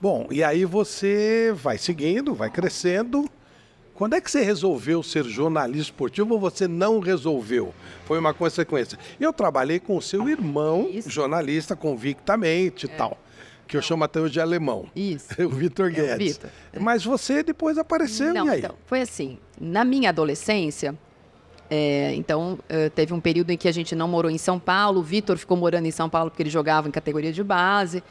Bom, e aí você vai seguindo, vai crescendo. Quando é que você resolveu ser jornalista esportivo ou você não resolveu? Foi uma consequência. Eu trabalhei com o seu irmão, jornalista, convictamente e tal, que eu chamo até hoje de alemão. Isso. O Vitor Guedes. Vitor. Mas você depois apareceu, Não, e aí? então, foi assim, na minha adolescência, teve um período em que a gente não morou em São Paulo, o Vitor ficou morando em São Paulo porque ele jogava em categoria de base,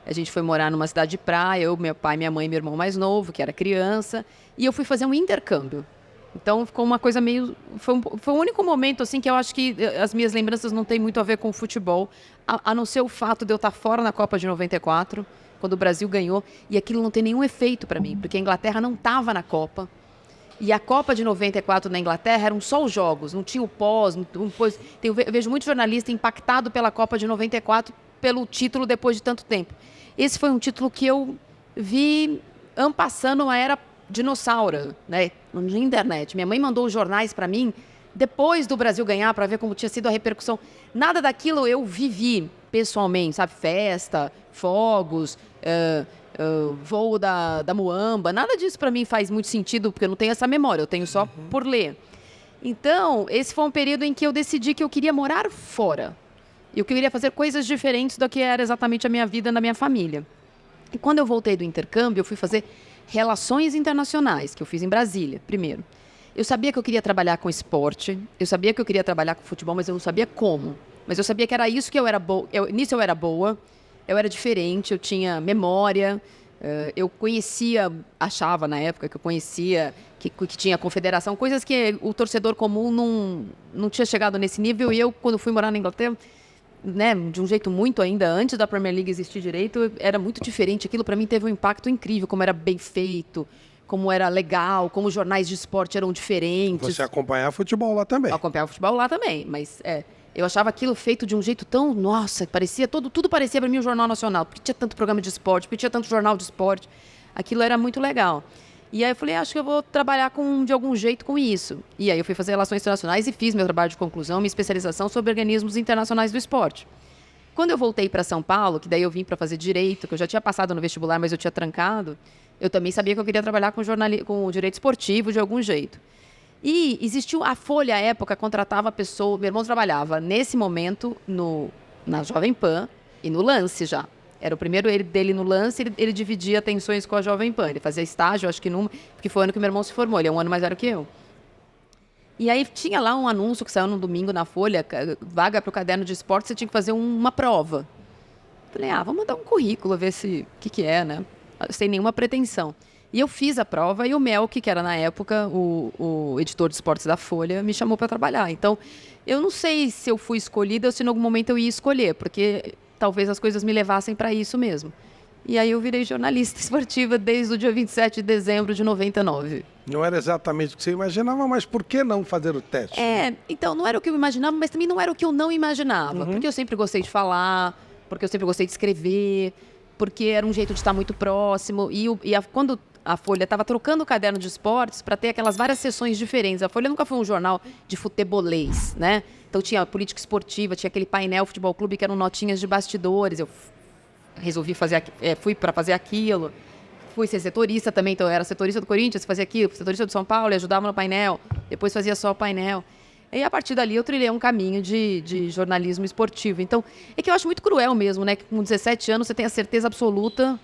a gente foi morar numa cidade de praia, eu, meu pai, minha mãe e meu irmão mais novo, que era criança, e eu fui fazer um intercâmbio. Então, ficou uma coisa meio... Foi o único momento, assim, que eu acho que as minhas lembranças não têm muito a ver com o futebol, a não ser o fato de eu estar fora na Copa de 94, quando o Brasil ganhou, e aquilo não tem nenhum efeito para mim, porque a Inglaterra não estava na Copa. E a Copa de 94 na Inglaterra eram só os jogos, não tinha o pós. Eu vejo muito jornalista impactado pela Copa de 94 pelo título depois de tanto tempo. Esse foi um título que eu vi passando uma era dinossauro, né, na internet. Minha mãe mandou os jornais para mim depois do Brasil ganhar para ver como tinha sido a repercussão. Nada daquilo eu vivi pessoalmente, sabe? Festa, fogos, voo da Muamba, nada disso para mim faz muito sentido, porque eu não tenho essa memória, eu tenho só por ler. Então, esse foi um período em que eu decidi que eu queria morar fora. Eu queria fazer coisas diferentes do que era exatamente a minha vida na minha família. E quando eu voltei do intercâmbio, eu fui fazer relações internacionais, que eu fiz em Brasília, primeiro. Eu sabia que eu queria trabalhar com esporte, eu sabia que eu queria trabalhar com futebol, mas eu não sabia como. Mas eu sabia que era isso que eu era boa. Nisso eu era boa. Eu era diferente, eu tinha memória, eu conhecia, achava na época que eu conhecia, que tinha a confederação, coisas que o torcedor comum não tinha chegado nesse nível. E eu, quando fui morar na Inglaterra, né, de um jeito muito ainda, antes da Premier League existir direito, era muito diferente. Aquilo para mim teve um impacto incrível, como era bem feito, como era legal, como os jornais de esporte eram diferentes. Você acompanhava futebol lá também? Eu acompanhava futebol lá também, mas... Eu achava aquilo feito de um jeito tão... Nossa, parecia tudo parecia para mim um jornal nacional. Porque tinha tanto programa de esporte, porque tinha tanto jornal de esporte. Aquilo era muito legal. E aí eu falei, acho que eu vou trabalhar de algum jeito com isso. E aí eu fui fazer relações internacionais e fiz meu trabalho de conclusão, minha especialização sobre organismos internacionais do esporte. Quando eu voltei para São Paulo, que daí eu vim para fazer direito, que eu já tinha passado no vestibular, mas eu tinha trancado, eu também sabia que eu queria trabalhar com o direito esportivo de algum jeito. E existiu, a Folha, à época, contratava pessoa, meu irmão trabalhava nesse momento na Jovem Pan e no Lance já. Era o primeiro dele no Lance, ele dividia atenções com a Jovem Pan. Ele fazia estágio, acho que porque foi o ano que meu irmão se formou, ele é um ano mais velho que eu. E aí tinha lá um anúncio que saiu no domingo na Folha, vaga para o caderno de esporte, você tinha que fazer uma prova. Falei, vou mandar um currículo, ver o que é, né? Sem nenhuma pretensão. E eu fiz a prova e o Melk, que era na época o editor de esportes da Folha, me chamou para trabalhar. Então, eu não sei se eu fui escolhida ou se em algum momento eu ia escolher, porque talvez as coisas me levassem para isso mesmo. E aí eu virei jornalista esportiva desde o dia 27 de dezembro de 99. Não era exatamente o que você imaginava, mas por que não fazer o teste? Então, não era o que eu imaginava, mas também não era o que eu não imaginava. Porque eu sempre gostei de falar, porque eu sempre gostei de escrever, porque era um jeito de estar muito próximo. Quando a Folha estava trocando o caderno de esportes para ter aquelas várias sessões diferentes. A Folha nunca foi um jornal de futebolês, né? Então tinha política esportiva, tinha aquele painel Futebol Clube que eram notinhas de bastidores. Eu resolvi fui para fazer aquilo. Fui ser setorista também, então eu era setorista do Corinthians, fazia aquilo, setorista do São Paulo, e ajudava no painel. Depois fazia só o painel. E a partir dali eu trilhei um caminho de jornalismo esportivo. Então, é que eu acho muito cruel mesmo, né? Que com 17 anos você tem a certeza absoluta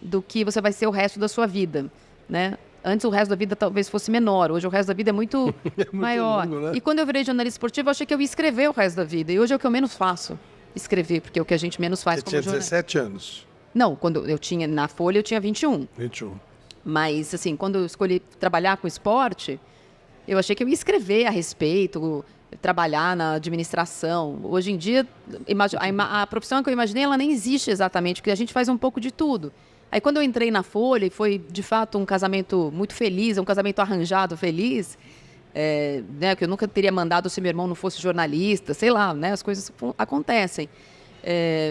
do que você vai ser o resto da sua vida, né? Antes o resto da vida talvez fosse menor, hoje o resto da vida é muito, maior. Longo, né? E quando eu virei jornalista esportivo, eu achei que eu ia escrever o resto da vida. E hoje é o que eu menos faço, escrever, porque é o que a gente menos faz como jornalista. Você tinha 17 anos? Não, quando eu tinha, na Folha eu tinha 21. 21. Mas, assim, quando eu escolhi trabalhar com esporte, eu achei que eu ia escrever a respeito, trabalhar na administração. Hoje em dia, a profissão que eu imaginei, ela nem existe exatamente, porque a gente faz um pouco de tudo. Aí, quando eu entrei na Folha, e foi, de fato, um casamento muito feliz, um casamento arranjado feliz, né, que eu nunca teria mandado se meu irmão não fosse jornalista, sei lá, né, as coisas acontecem.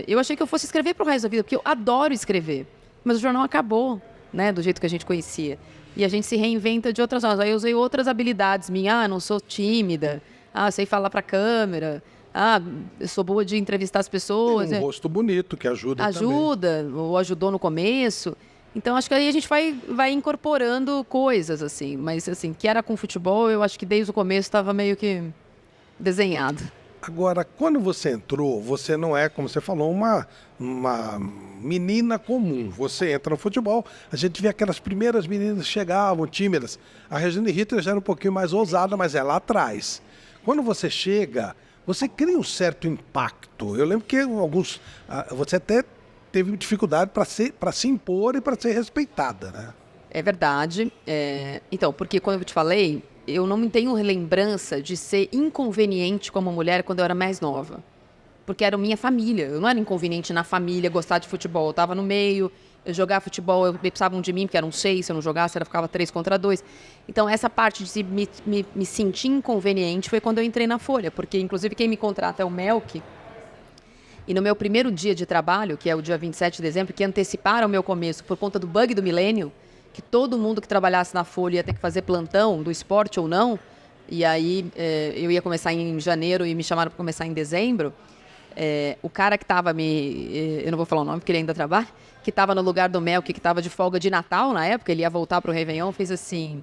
Eu achei que eu fosse escrever para o resto da vida, porque eu adoro escrever, mas o jornal acabou, né, do jeito que a gente conhecia. E a gente se reinventa de outras formas. Aí eu usei outras habilidades minhas, não sou tímida, sei falar para a câmera, eu sou boa de entrevistar as pessoas. Tem um rosto bonito que ajuda também. Ou ajudou no começo. Então, acho que aí a gente vai incorporando coisas, assim. Mas, assim, que era com futebol, eu acho que desde o começo estava meio que desenhado. Agora, quando você entrou, você não é, como você falou, uma menina comum. Você entra no futebol, a gente vê aquelas primeiras meninas que chegavam, tímidas. A Regina Ritter já era um pouquinho mais ousada, mas é lá atrás. Quando você chega, você cria um certo impacto. Eu lembro que você até teve dificuldade para se impor e para ser respeitada, né? É verdade. Então, porque quando eu te falei, eu não tenho lembrança de ser inconveniente como mulher quando eu era mais nova. Porque era minha família. Eu não era inconveniente na família gostar de futebol. Eu estava no meio, eu jogava futebol, precisavam de mim, porque eram 6, se eu não jogasse, ela ficava 3 contra 2. Então, essa parte de me sentir inconveniente foi quando eu entrei na Folha. Porque, inclusive, quem me contrata é o Melk. E no meu primeiro dia de trabalho, que é o dia 27 de dezembro, que anteciparam o meu começo por conta do bug do milênio, que todo mundo que trabalhasse na Folha ia ter que fazer plantão, do esporte ou não, e aí eu ia começar em janeiro e me chamaram para começar em dezembro, o cara que estava eu não vou falar o nome porque ele ainda trabalha, que estava no lugar do Melk, que estava de folga de Natal na época, ele ia voltar para o Réveillon, fez assim,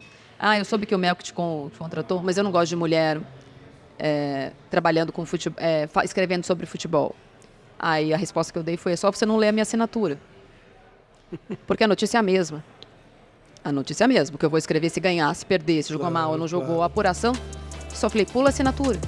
eu soube que o Melk te contratou, mas eu não gosto de mulher trabalhando com futebol, escrevendo sobre futebol. Aí a resposta que eu dei foi, é só você não ler a minha assinatura. Porque a notícia é a mesma. A notícia é a mesma, porque eu vou escrever se ganhar, se perder, se jogou mal ou não jogou, a apuração. Só falei, pula a assinatura.